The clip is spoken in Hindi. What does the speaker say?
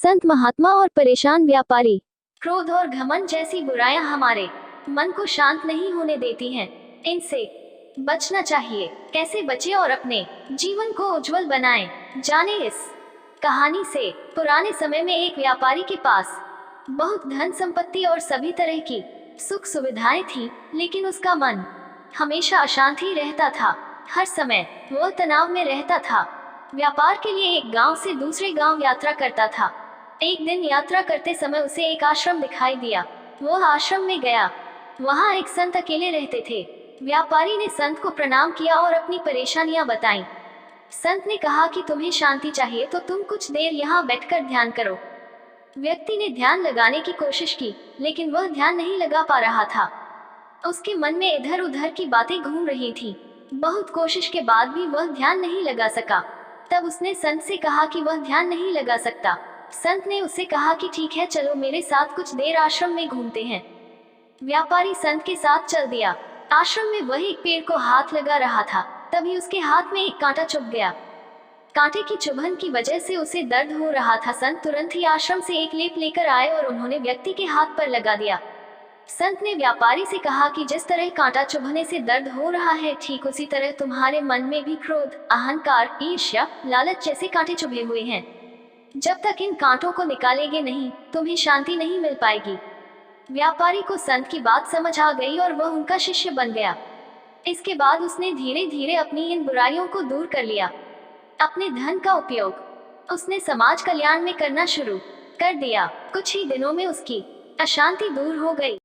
संत महात्मा और परेशान व्यापारी। क्रोध और घमंड जैसी बुराइयां हमारे मन को शांत नहीं होने देती हैं। इनसे बचना चाहिए। कैसे बचें और अपने जीवन को उज्जवल बनाएं, जाने इस कहानी से। पुराने समय में एक व्यापारी के पास बहुत धन संपत्ति और सभी तरह की सुख सुविधाएं थी, लेकिन उसका मन हमेशा अशांत ही रहता था। हर समय वह तनाव में रहता था। व्यापार के लिए एक गांव से दूसरे गांव यात्रा करता था। एक दिन यात्रा करते समय उसे एक आश्रम दिखाई दिया। वह आश्रम में गया। वहां एक संत अकेले रहते थे। व्यापारी ने संत को प्रणाम किया और अपनी परेशानियां बताईं। संत ने कहा कि तुम्हें शांति चाहिए तो तुम कुछ देर यहाँ बैठकर ध्यान करो। व्यक्ति ने ध्यान लगाने की कोशिश की, लेकिन वह ध्यान नहीं लगा पा रहा था। उसके मन में इधर उधर की बातें घूम रही थीं। बहुत कोशिश के बाद भी वह ध्यान नहीं लगा सका। तब उसने संत से कहा कि वह ध्यान नहीं लगा सकता। संत ने उसे कहा कि ठीक है, चलो मेरे साथ कुछ देर आश्रम में घूमते हैं। व्यापारी संत के साथ चल दिया। आश्रम में वह एक पेड़ को हाथ लगा रहा था, तभी उसके हाथ में एक कांटा चुभ गया। कांटे की चुभन की वजह से उसे दर्द हो रहा था। संत तुरंत ही आश्रम से एक लेप लेकर आए और उन्होंने व्यक्ति के हाथ पर लगा दिया। संत ने व्यापारी से कहा कि जिस तरह कांटा चुभने से दर्द हो रहा है, ठीक उसी तरह तुम्हारे मन में भी क्रोध, अहंकार, ईर्ष्या, लालच जैसे कांटे चुभे हुए हैं। जब तक इन कांटों को निकालेंगे नहीं, तुम्हें शांति नहीं मिल पाएगी। व्यापारी को संत की बात समझ आ गई और वह उनका शिष्य बन गया। इसके बाद उसने धीरे धीरे अपनी इन बुराइयों को दूर कर लिया। अपने धन का उपयोग उसने समाज कल्याण में करना शुरू कर दिया। कुछ ही दिनों में उसकी अशांति दूर हो गई।